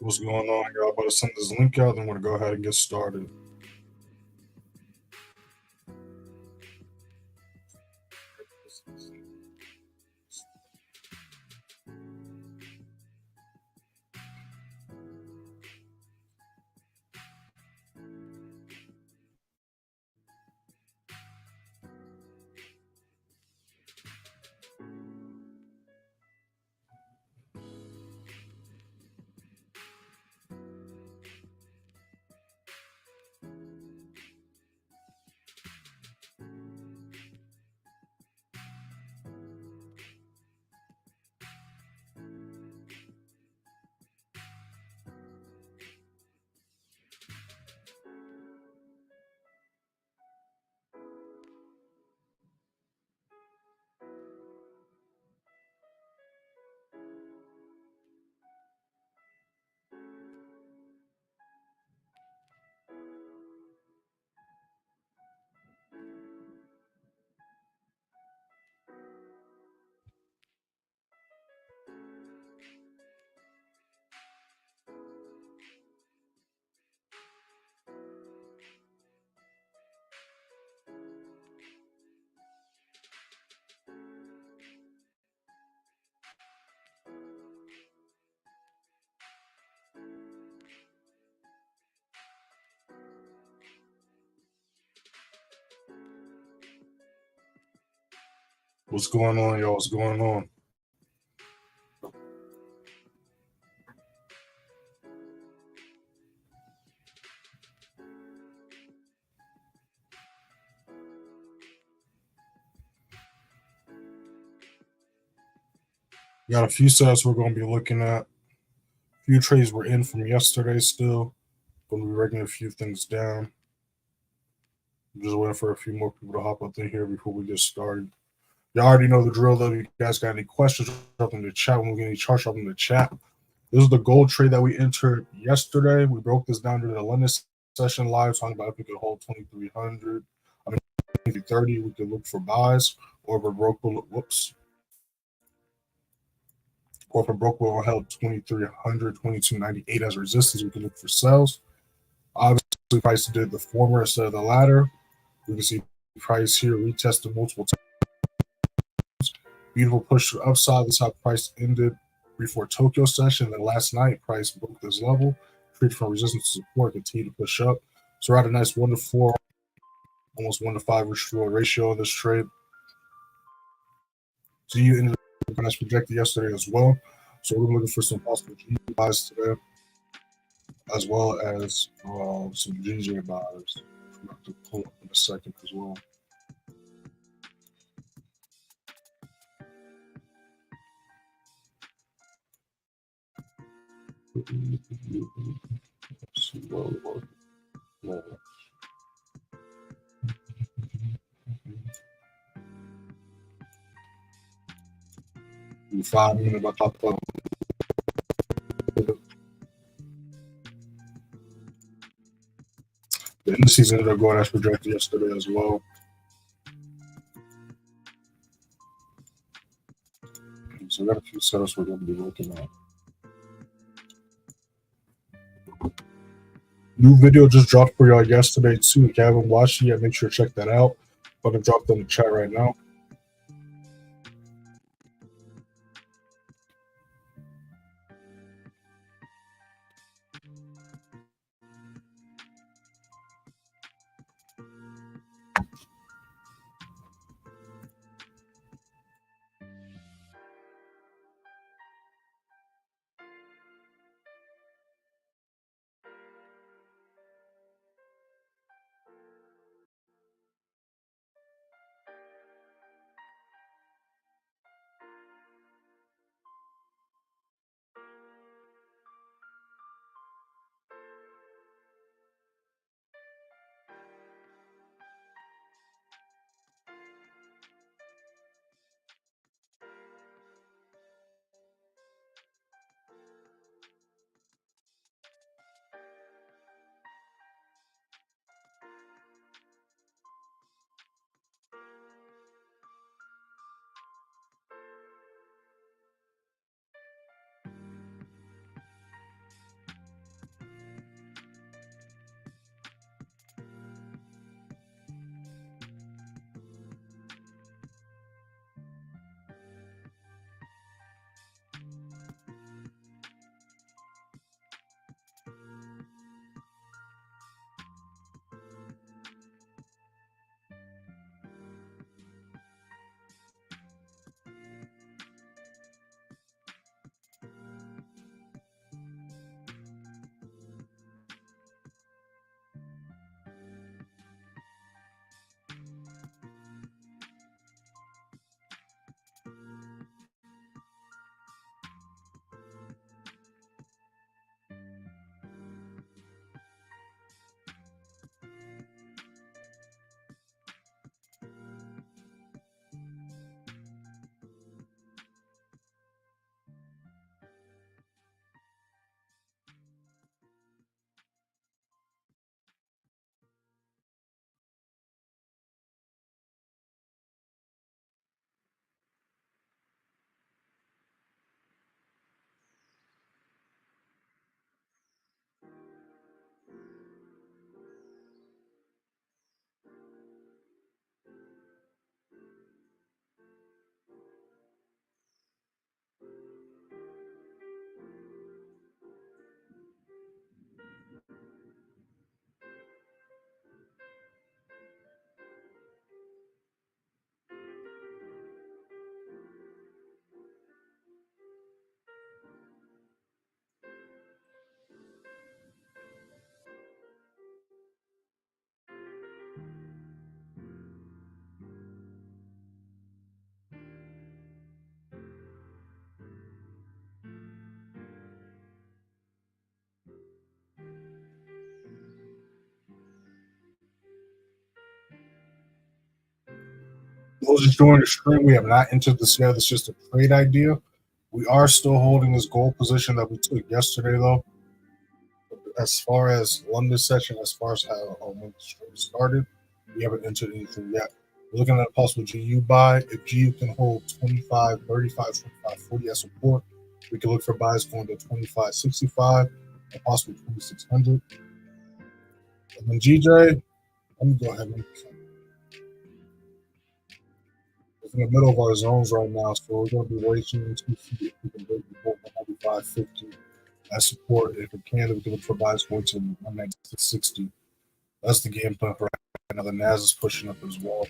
What's going on, y'all? About to send this link out, then we're gonna go ahead and get started. What's going on, y'all? What's going on? Got a few sets we're going to be looking at. A few trades were in from yesterday still. Going to be breaking a few things down. I'm just waiting for a few more people to hop up in here before we get started. Y'all already know the drill, though. If you guys got any questions, drop them in the chat. When we get any charts, drop them in the chat. This is the gold trade that we entered yesterday. We broke this down during the London session live, talking about if we could hold 2,300. 30, we could look for buys, or if it broke, whoops. Or if it broke, we'll held 2,300, 2,298 as resistance. We can look for sales. Obviously, price did the former instead of the latter. We can see price here retested multiple times. Beautiful push to the upside. This is how price ended before Tokyo session. Then last night, price broke this level, treated from resistance to support, continued to push up. So we're at a nice 1 to 4, almost 1 to 5 ratio on this trade. So you ended up as projected yesterday as well. So we're looking for some possible G buys today, as well as some GJ buys. I'm going to pull up in a second as well. In 5 minutes, I pop up. The indices ended up going as projected yesterday as well. So we got a few setups we're going to be looking at. New video just dropped for y'all yesterday too. If you haven't watched it yet, make sure to check that out. I'm going to drop it in the chat right now. was just doing the stream. We have not entered this yet. It's just a trade idea. We are still holding this gold position that we took yesterday, though. As far as London session, as far as how when the stream started, we haven't entered anything yet. We're looking at a possible GU buy. If GU can hold 25, 35, 25, 40 as support, we can look for buys going to 25, 65, and possibly 2600. And then GJ, let me go ahead and it's in the middle of our zones right now, so we're going to be racing 2 feet. If we can break before 195.50 as support. If we can, we can look for buys going to 196.60. That's the game plan for right now. The NAS is pushing up as well.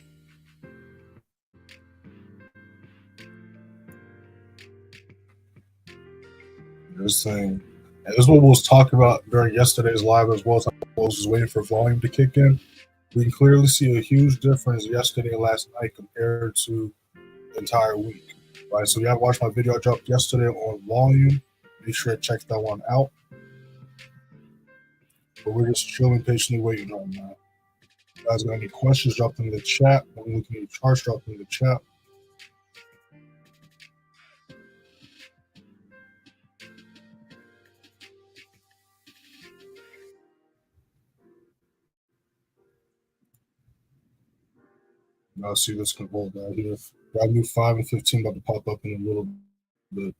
This thing, and this is what we was talking about during yesterday's live as well. As I was just waiting for volume to kick in. We can clearly see a huge difference yesterday and last night compared to the entire week. Right, so you have watched my video I dropped yesterday on volume. Make sure to check that one out. But we're just chilling, patiently waiting right now. If you guys got any questions, drop them in the chat. When we looking at charts, drop them in the chat. Now see this can hold out here. Got new 5 and 15 about to pop up in a little bit.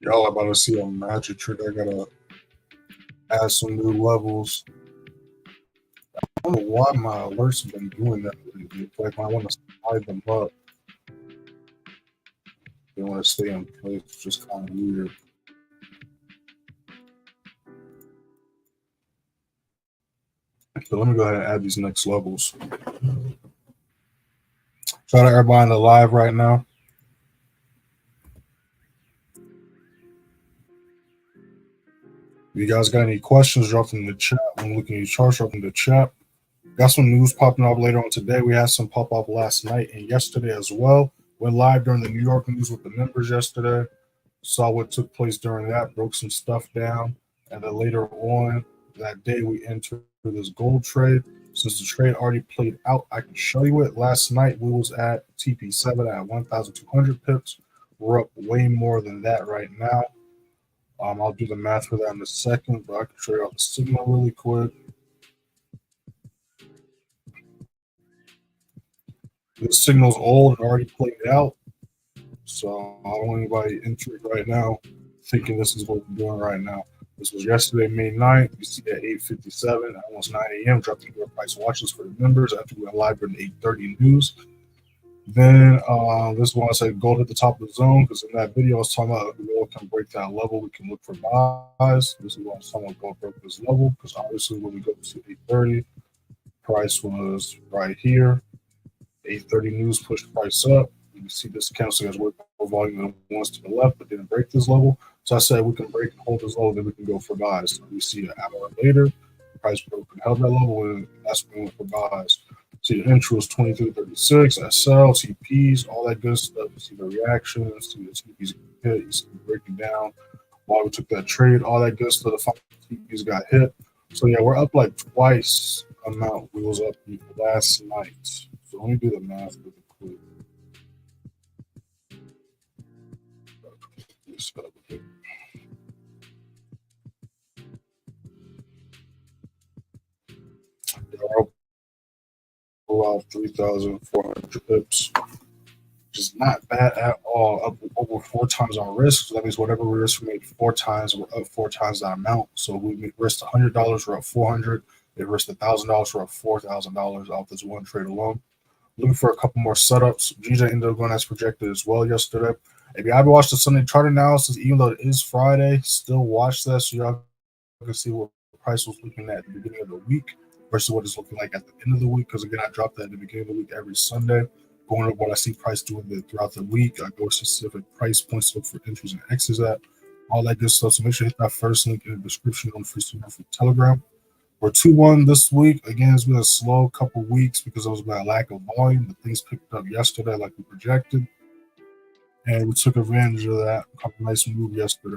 Y'all about to see a magic trick. I gotta add some new levels. I don't know why my alerts have been doing that lately. It's like when I want to slide them up, they want to stay in place. It's just kind of weird. So let me go ahead and add these next levels. Shout out everybody in the live right now. If you guys got any questions, drop them in the chat. When looking at your charts, drop them in the chat. Got some news popping up later on today. We had some pop up last night and yesterday as well. Went live during the New York news with the members yesterday. Saw what took place during that, broke some stuff down. And then later on that day, we entered this gold trade. Since the trade already played out, I can show you it. Last night, we was at TP7 at 1,200 pips. We're up way more than that right now. I'll do the math for that in a second, but I can show you out the signal really quick. This signal's old and already played out, so I don't want anybody entering right now thinking this is what we're doing right now. This was yesterday, May 9th. You see at 8:57, almost 9 a.m. Dropped the price watches for the members after we went live during the 8:30 news. Then this one I said gold at the top of the zone because in that video I was talking about if gold can break that level, we can look for buys. This is what I was talking about, gold broke this level because obviously when we go to 8:30, price was right here. 8:30 news pushed price up. You can see this candlestick has way more volume than the ones to the left, but didn't break this level. So I said we can break and hold this level, then we can go for buys. So we see an hour later, price broke and held that level, and that's when we went for buys. See the entry was 23.36, SL, TPs, all that good stuff. You see the reactions, see the TPs hit, you see the breaking down. Why we took that trade, all that good stuff. The final TPs got hit. So yeah, we're up like twice the amount we was up last night. So let me do the math really quick. Around 3,400 pips, which is not bad at all. Up over 4 times our risk. So that means whatever we risk, we made 4 times. We're up 4 times that amount. So we risked $100, we're up 400. They risked $1,000, we're up $4,000 off this one trade alone. Looking for a couple more setups. GJ ended up going as projected as well yesterday. If you haven't watched the Sunday chart analysis, even though it is Friday, still watch that so y'all can see what the price was looking at the beginning of the week versus what it's looking like at the end of the week. Because again, I drop that at the beginning of the week every Sunday. Going over what I see price doing throughout the week. I go specific price points, look for entries and X's at, all that good stuff. So make sure you hit that first link in the description on free for Telegram. We're 2-1 this week. Again, it's been a slow couple weeks because it was about a lack of volume, but things picked up yesterday like we projected. And we took advantage of that. A couple nice move yesterday.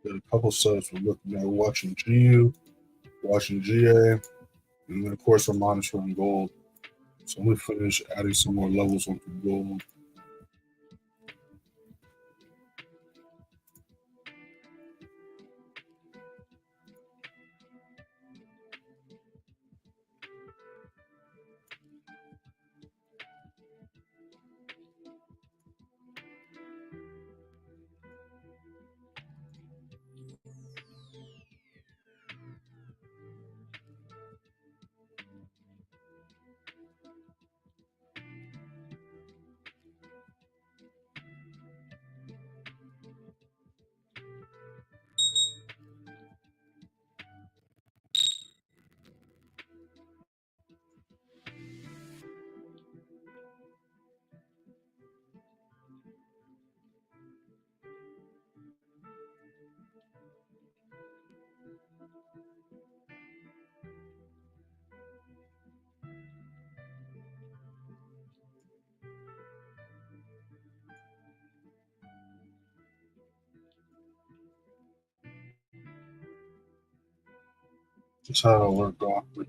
Got a couple subs we're looking at, watching GU, watching GA, and then of course we're monitoring gold. So I'm gonna finish adding some more levels onto gold. Just how to work off with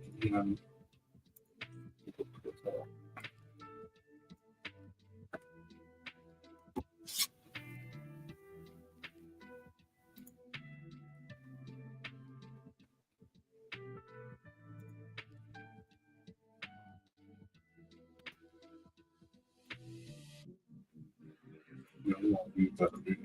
You want to use that big.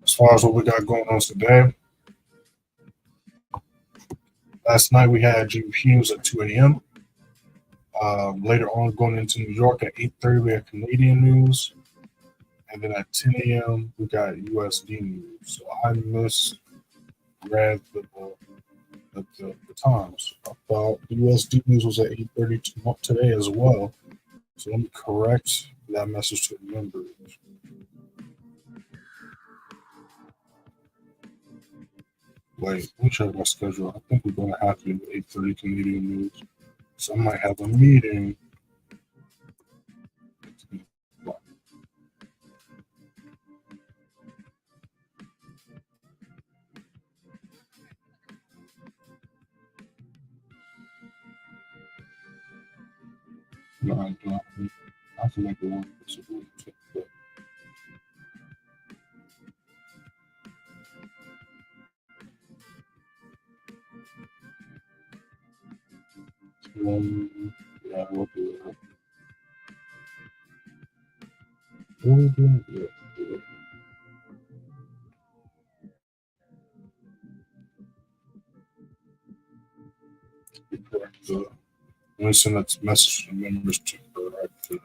As far as what we got going on today, last night we had GBPs at 2 a.m. Later on, going into New York at 8:30, we had Canadian news. And then at 10 a.m., we got USD news. So I misread the times. I thought the USD news was at 8:30 today as well. So let me correct that message to the members. Wait, let me check my schedule. I think we're going to have to do 8:30 Canadian news. So I might have a meeting. No, I don't. I can make it work. Yeah, we'll do it. We'll do it. Yeah. Let me send that message to the members to correct that.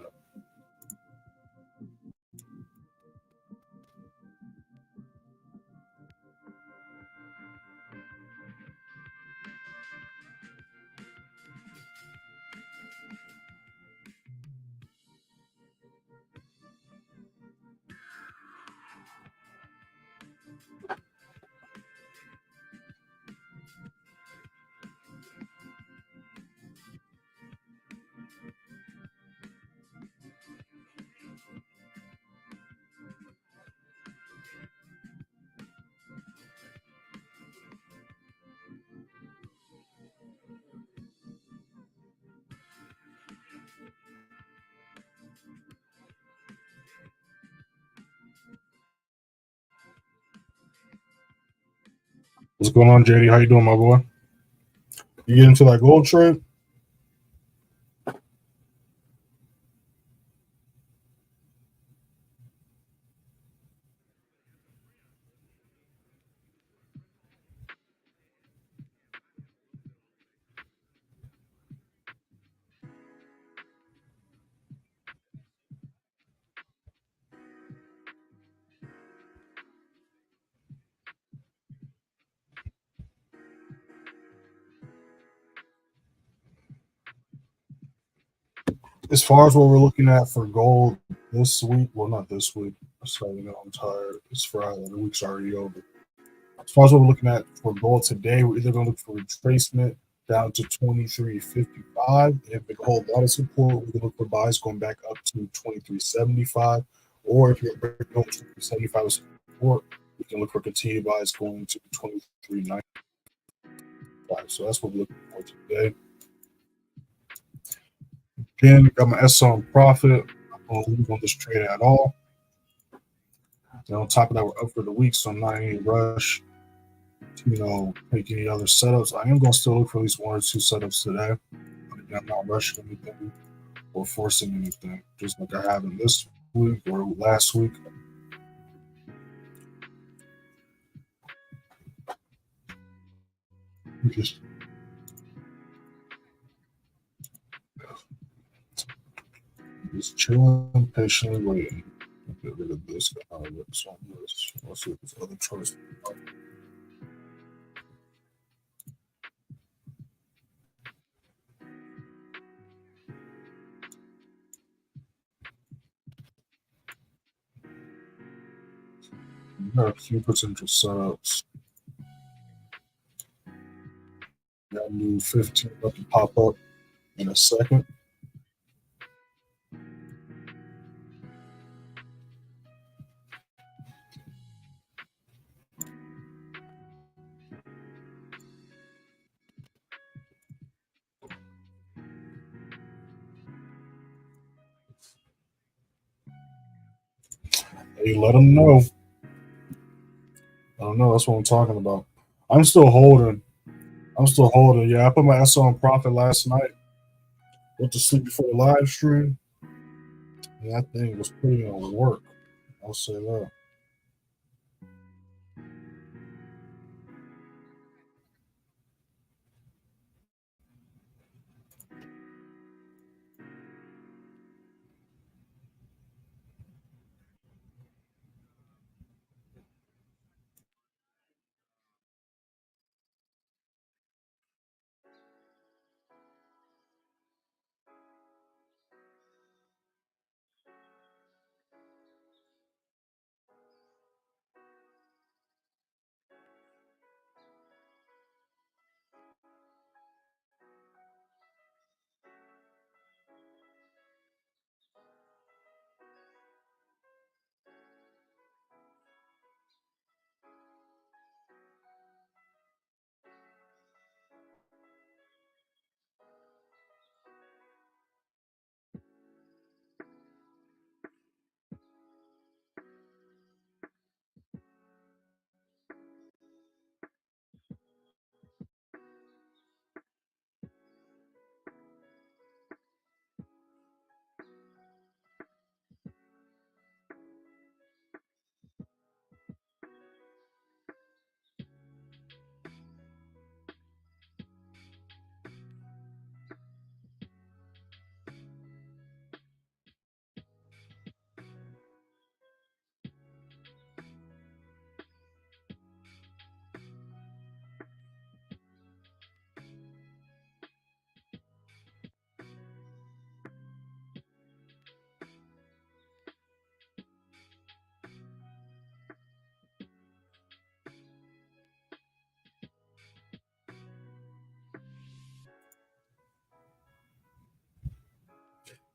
What's going on, JD? How you doing, my boy? You get into that gold trade? As far as what we're looking at for gold this week, well, not this week. So, I'm tired. It's Friday. The week's already over. As far as what we're looking at for gold today, we're either going to look for retracement down to 23.55. If it holds that as support, we can look for buys going back up to 23.75. Or if you're breaking 23.75 as support, we can look for continued buys going to 23.95. So that's what we're looking for today. Again, got my S on profit. I'm going to leave on this trade at all. And on top of that, we're up for the week, so I'm not in any rush to, take any other setups. I am going to still look for at least one or two setups today. But again, I'm not rushing anything or forcing anything, just like I have in this week or last week. Just chilling, patiently waiting. Get rid of this guy. Let's see what this other choice. We got a few potential setups. Got new 15 about to pop up in a second. Hey, let them know. I don't know. That's what I'm talking about. I'm still holding. Yeah, I put my S on profit last night. Went to sleep before the live stream. And that thing was putting in work. I'll say that.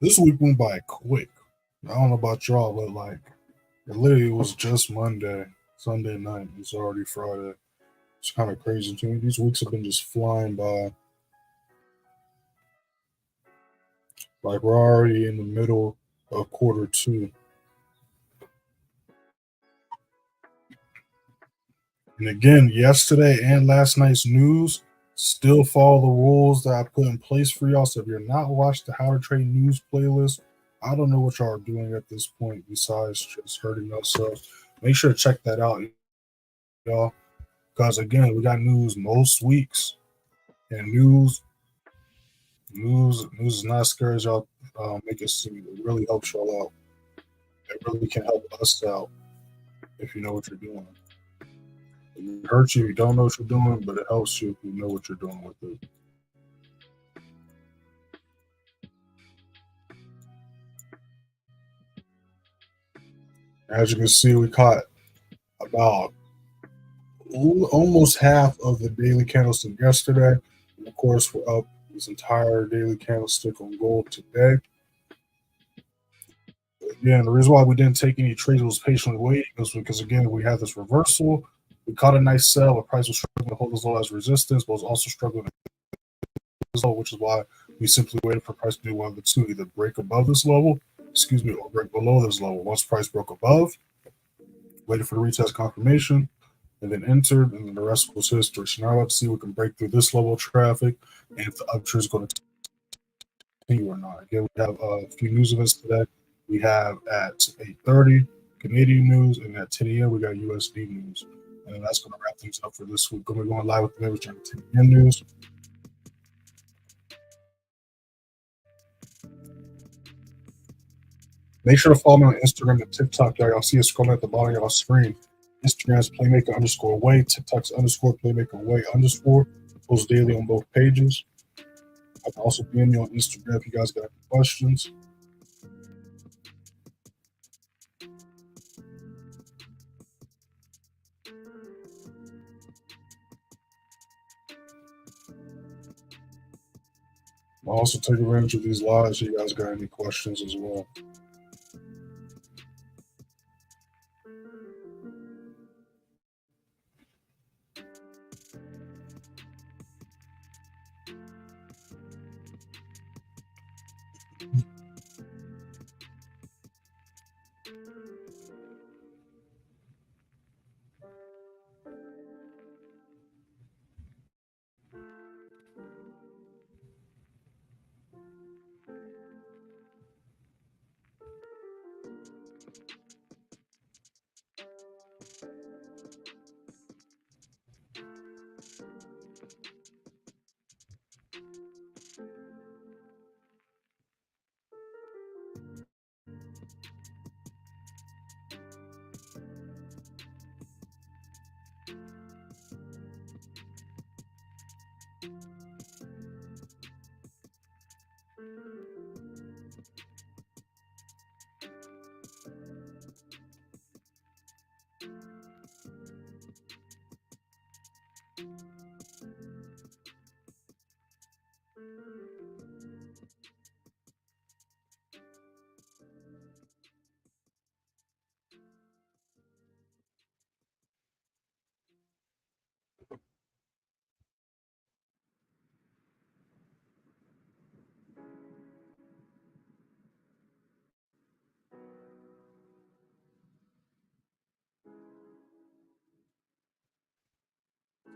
This week went by quick. I don't know about y'all, but like it literally was just Monday, Sunday night. It's already Friday. It's kind of crazy to me. These weeks have been just flying by. Like we're already in the middle of quarter two. And again, yesterday and last night's news still follow the rules that I put in place for y'all. So if you're not watched the How to Trade news playlist, I don't know what y'all are doing at this point besides just hurting yourself. Make sure to check that out, y'all. Because again, we got news most weeks, and news is not scary as y'all make it seem. It really helps y'all out. It really can help us out if you know what you're doing. It hurts you if you don't know what you're doing, but it helps you if you know what you're doing with it. As you can see, we caught about almost half of the daily candlestick yesterday. And of course, we're up this entire daily candlestick on gold today. Again, the reason why we didn't take any trades was patiently waiting was because, again, we had this reversal. We caught a nice sell. The price was struggling to hold as low as resistance, but was also struggling to as low, which is why we simply waited for price to do one of the two, either break above this level, or break below this level. Once price broke above, waited for the retest confirmation, and then entered, and then the rest was history. So now let's see if we can break through this level of traffic and if the uptrend is going to continue or not. Again, we have a few news events today. We have at 8:30 Canadian news, and at 10 a.m. we got USD news. And that's going to wrap things up for this week. Going to be going live with the members on 10 a.m. news. Make sure to follow me on Instagram and TikTok, y'all. Y'all see it scrolling at the bottom of y'all screen. Instagram's playmaker underscore way, TikTok's underscore playmaker way underscore. Post daily on both pages. I can also PM me on Instagram if you guys got any questions. I'll also take advantage of these lives if you guys got any questions as well.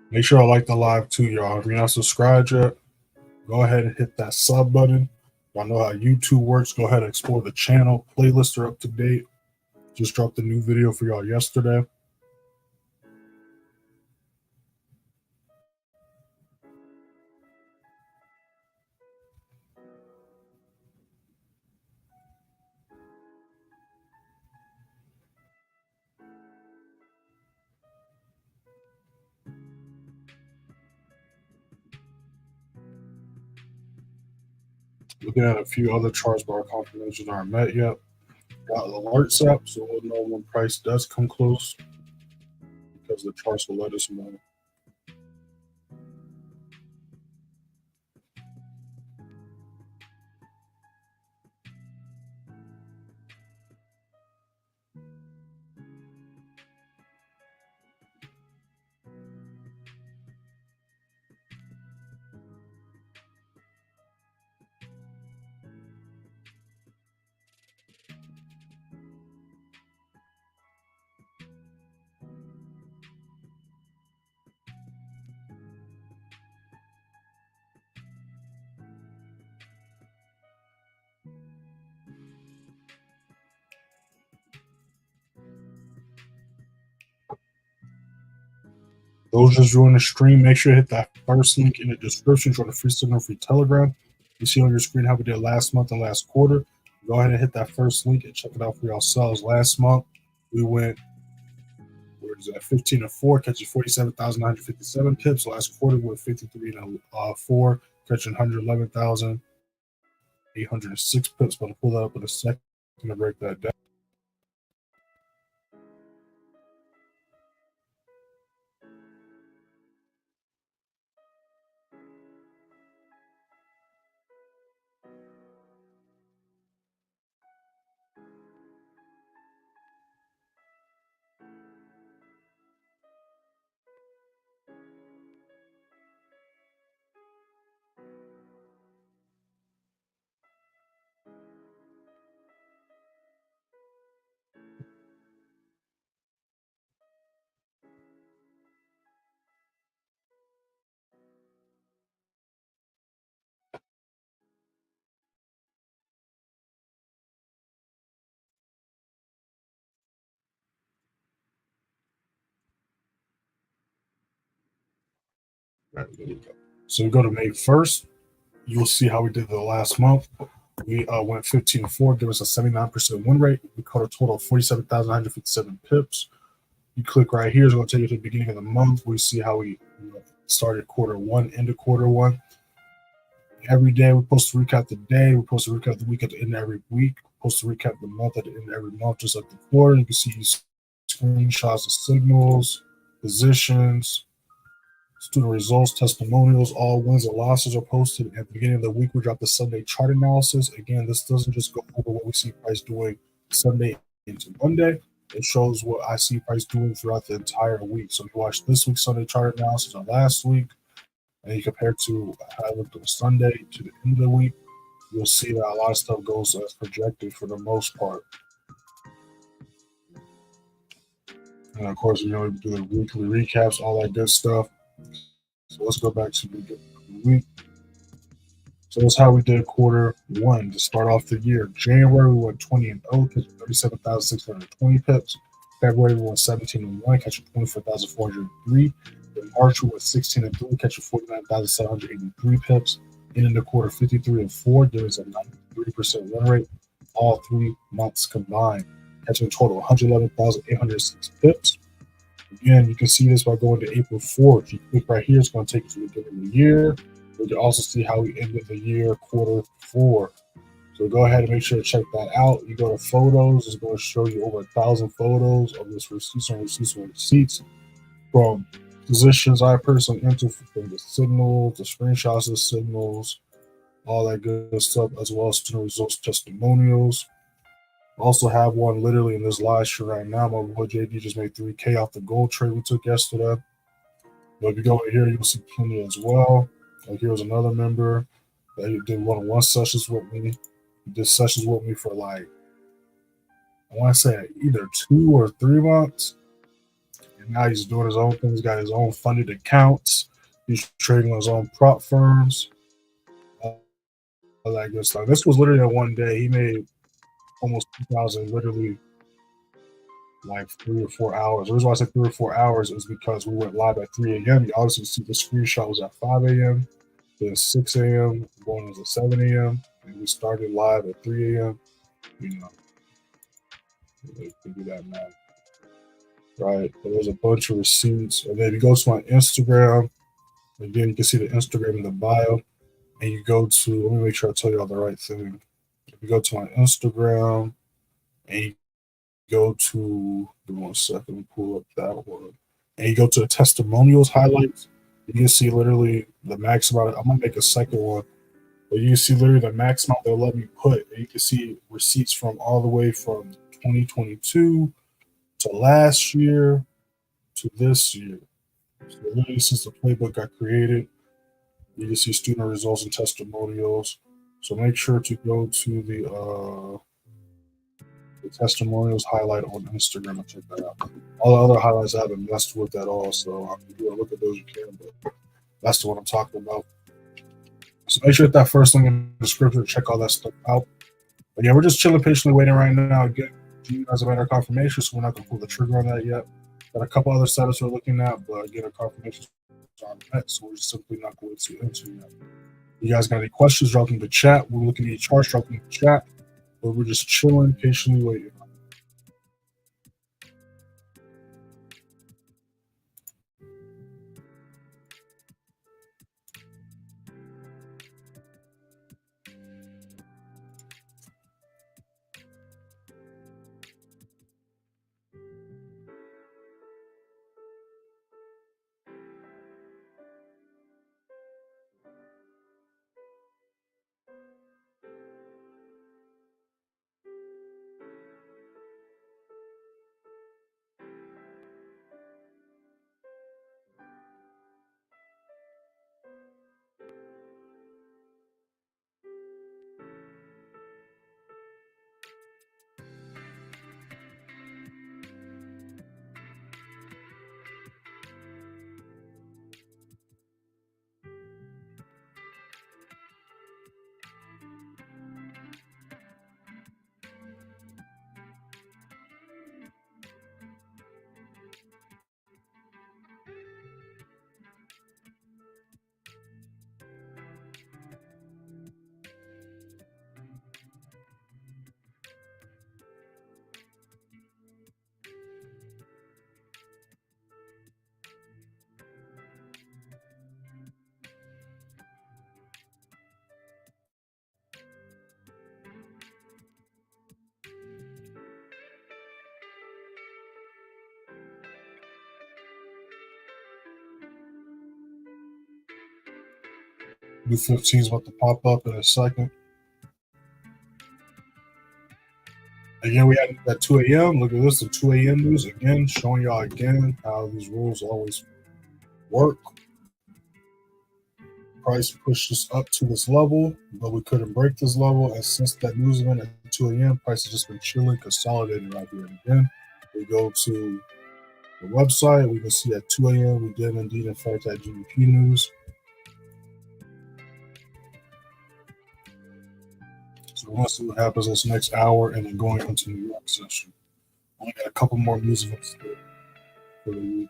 Make sure I like the live too, y'all. If you're not subscribed yet, go ahead and hit that sub button. Y'all know how YouTube works. Go ahead and explore the channel. Playlists are up to date. Just dropped a new video for y'all yesterday. Looking at a few other charts, but our confirmations aren't met yet. Got alerts up, so we'll know when price does come close because the charts will let us know. Those just join the stream, make sure to hit that first link in the description. Join the free signal, free Telegram. You see on your screen how we did last month and last quarter. Go ahead and hit that first link and check it out for yourselves. Last month, we went, where is that, 15 and 4, catching 47,957 pips. Last quarter, we went 53 and 4, catching 111,806 pips. But I'll pull that up in a second to break that down. Right, there we go. So we go to May 1st. You'll see how we did the last month. We went 15 and 4. There was a 79% win rate. We caught a total of 47,957 pips. You click right here. It's going to take you to the beginning of the month. We see how we started quarter one, into quarter one. Every day we're supposed to recap the day. We're supposed to recap the week at the end of every week. We're supposed to recap the month at the end of every month, just like the quarter. You can see screenshots of signals, positions, Student results, testimonials, all wins and losses are posted. At the beginning of the week, we drop the Sunday chart analysis. Again, this doesn't just go over what we see price doing Sunday into Monday. It shows what I see price doing throughout the entire week. So if you watch this week's Sunday chart analysis or last week, and you compare to how it looked on Sunday to the end of the week, you'll see that a lot of stuff goes as projected for the most part. And of course, we do the weekly recaps, all that good stuff. So let's go back to the week. So that's how we did quarter one to start off the year. January, we went 20-0, catching 37,620 pips. February, we went 17-1, catching 24,403. In March, we went 16-3, catching 49,783 pips. Ending the quarter 53-4, there is a 93% win rate. All 3 months combined, catching a total of 111,806 pips. Again, you can see this by going to April 4th. You click right here, it's going to take you to the beginning of the year. We can also see how we ended the year, quarter 4. So go ahead and make sure to check that out. You go to photos, it's going to show you over 1,000 photos of this receipts and receipts and receipts from positions I personally entered, from the signals, the screenshots of the signals, all that good stuff, as well as student results testimonials. Also have one literally in this live stream right now. My boy JD just made 3K off the gold trade we took yesterday. But if you go here, you'll see plenty as well. Like here's another member that did one-on-one sessions with me. He did sessions with me for like, I want to say either 2 or 3 months. And now he's doing his own thing. He's got his own funded accounts. He's trading on his own prop firms. All that good stuff. This was literally in one day. He made almost 2,000 literally like 3 or 4 hours. The reason why I said 3 or 4 hours is because we went live at 3 a.m. You obviously see the screenshot was at 5 a.m., then 6 a.m., going was at 7 a.m., and we started live at 3 a.m. You know, they do that math. Right. But there's a bunch of receipts. And then if you go to my Instagram, again, you can see the Instagram in the bio. And you go to, let me make sure I tell you all the right thing. If you go to my Instagram and you go to, give me 1 second, pull up that one. And you go to the testimonials highlights, you can see literally the max amount. I'm going to make a second one. But you can see literally the max amount they'll let me put. And you can see receipts from all the way from 2022 to last year to this year. So literally since the playbook got created, you can see student results and testimonials. So make sure to go to the testimonials highlight on Instagram and check that out. All the other highlights I haven't messed with at all, so if you want to look at those, you can. But that's the one I'm talking about. So make sure to hit that first link in the description to check all that stuff out. But yeah, we're just chilling patiently waiting right now. Again, you guys have had our confirmation, so we're not going to pull the trigger on that yet. Got a couple other setups we're looking at, but again, our confirmations are met, so we're just simply not going to enter yet. You guys got any questions, drop them in the chat. We're looking at your charts, drop them in the chat. But we're just chilling, patiently waiting. U15 is about to pop up in a second. Again, we had it at 2 a.m. Look at this, the 2 a.m. news again, showing y'all again how these rules always work. Price pushed us up to this level, but we couldn't break this level. And since that news event at 2 a.m., price has just been chilling, consolidating right here. And again, we go to the website. We can see at 2 a.m. we did indeed, in fact, that GBP news. So we're going to see what happens this next hour and then going into New York session. Only got a couple more news events for the week.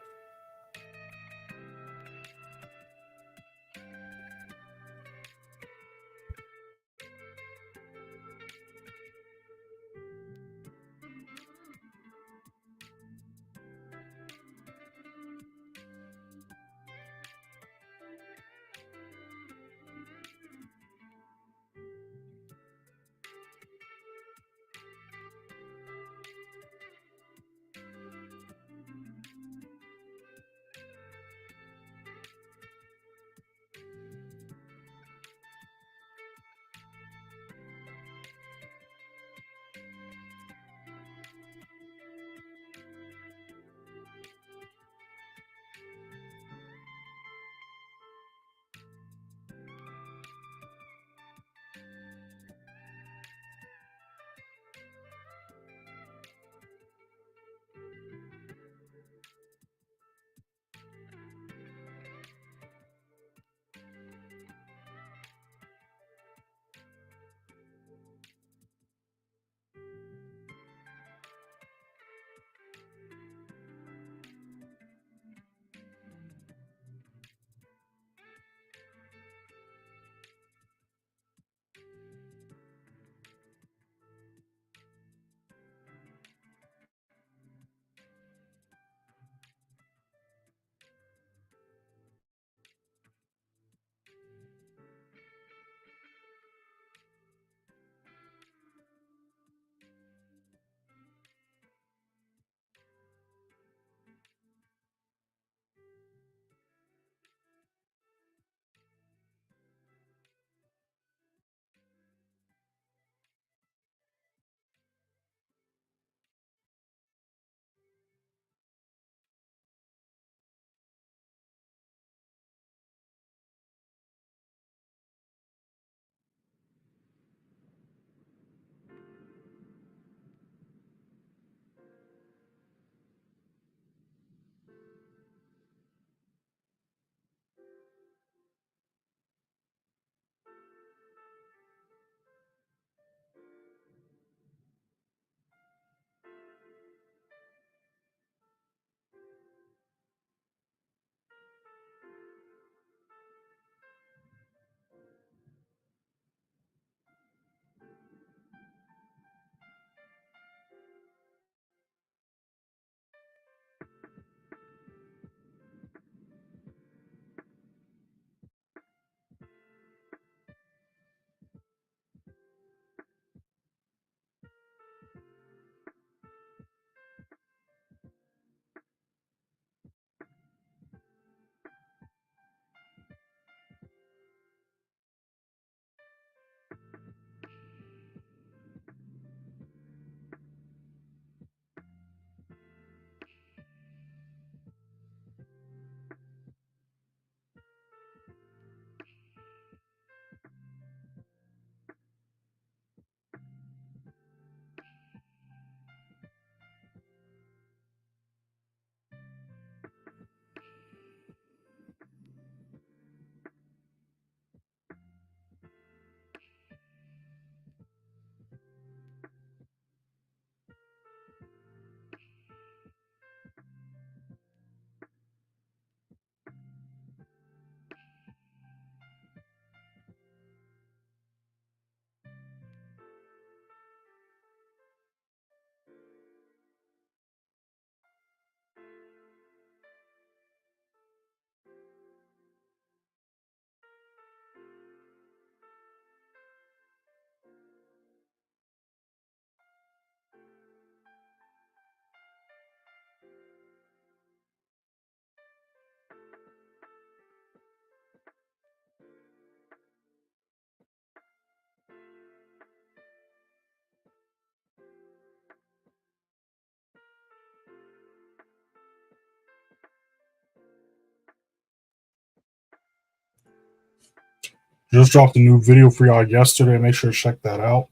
Just dropped a new video for y'all yesterday. Make sure to check that out.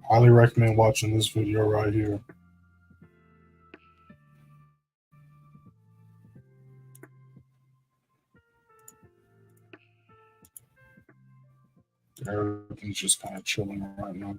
Highly recommend watching this video right here. Everything's just kind of chilling right now.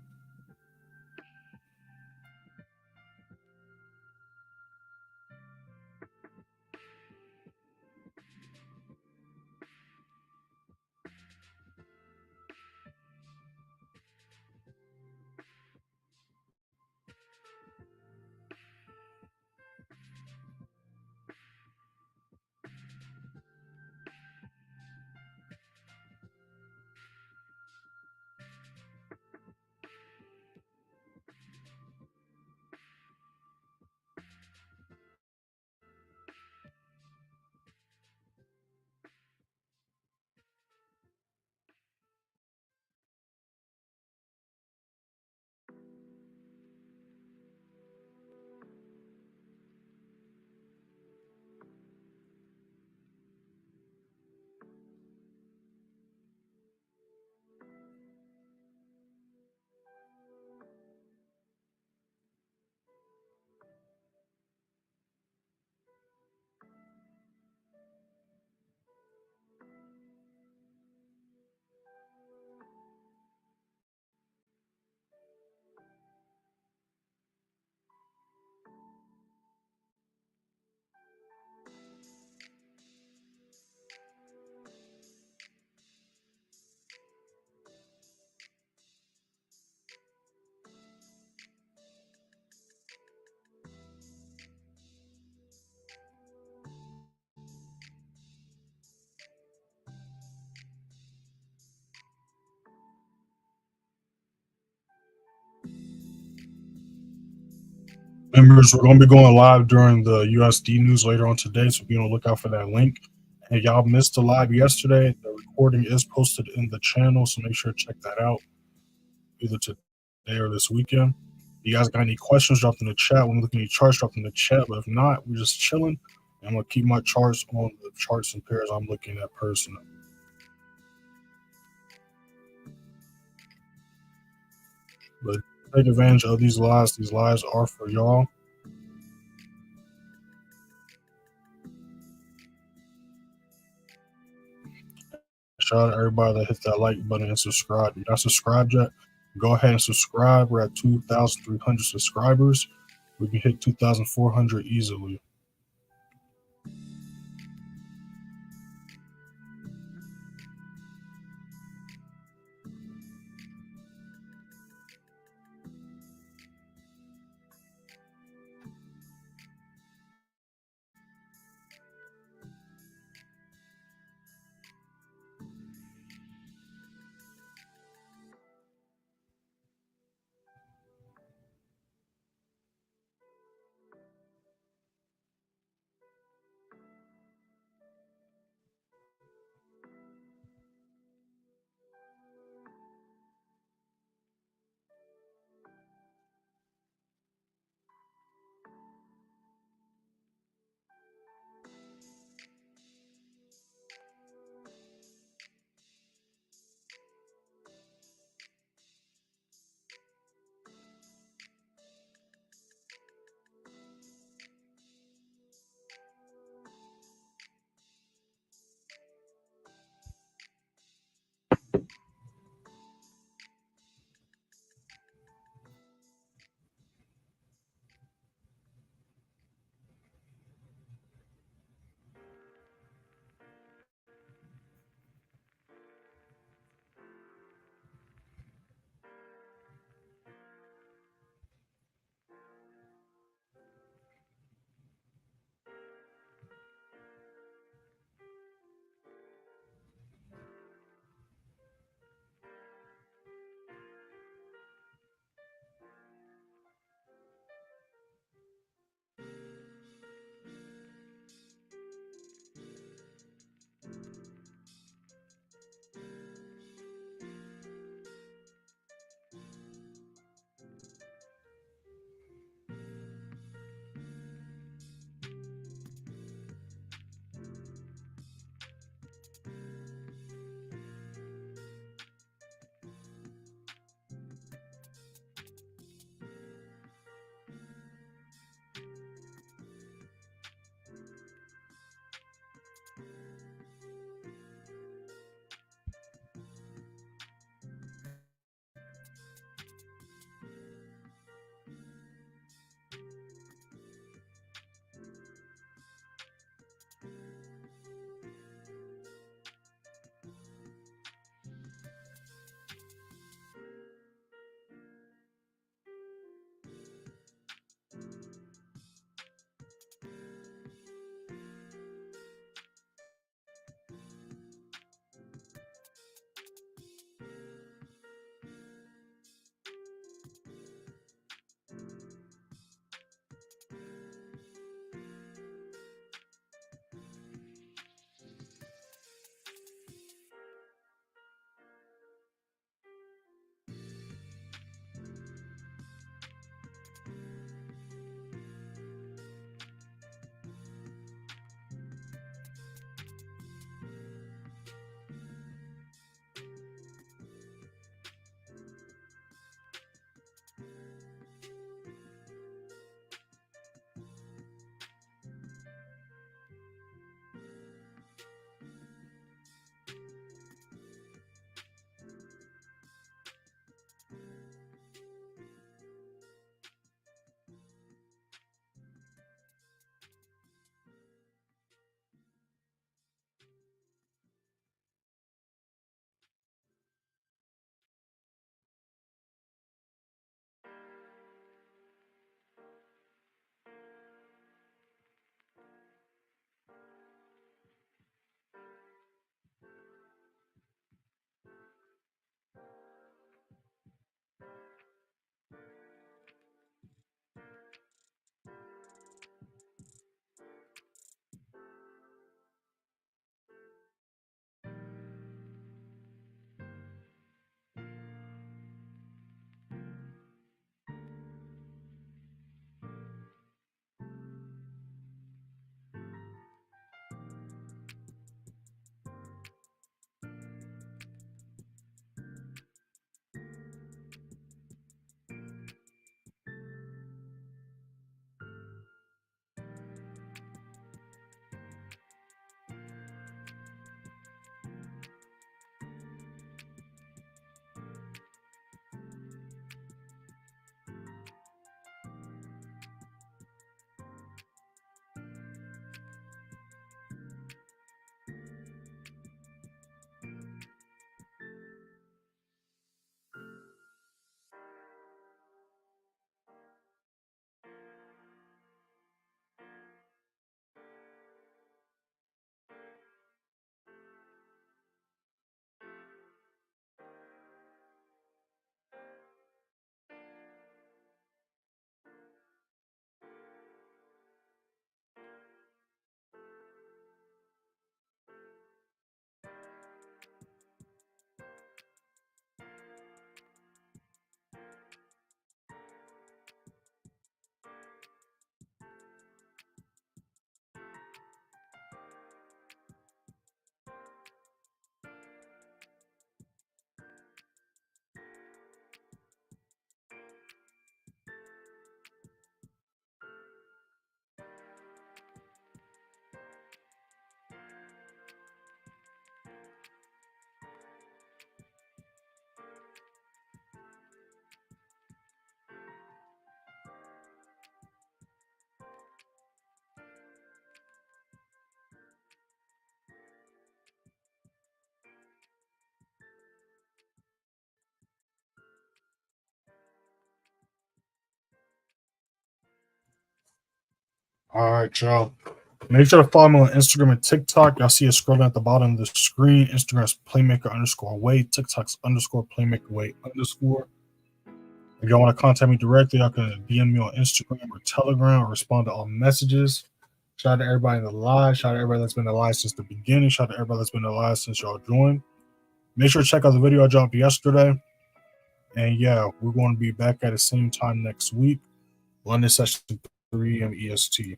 Members, we're going to be going live during the USD news later on today, so be on the lookout for that link. And y'all missed the live yesterday. The recording is posted in the channel, so make sure to check that out either today or this weekend. If you guys got any questions, drop them in the chat. When we're looking at your charts, drop them in the chat. But if not, we're just chilling. And I'm going to keep my charts on the charts and pairs I'm looking at personally. But take advantage of these lives. These lives are for y'all. Shout out to everybody that hit that like button and subscribe. If you're not subscribed yet, go ahead and subscribe. We're at 2,300 subscribers. We can hit 2,400 easily. All right, y'all. Make sure to follow me on Instagram and TikTok. Y'all see it scrolling at the bottom of the screen. Instagram's playmaker_way. TikTok's _playmakerway_. If y'all want to contact me directly, y'all can DM me on Instagram or Telegram or respond to all messages. Shout out to everybody in the live. Shout out to everybody that's been alive since the beginning. Shout out to everybody that's been alive since y'all joined. Make sure to check out the video I dropped yesterday. And yeah, we're going to be back at the same time next week. London session 3 a.m. EST.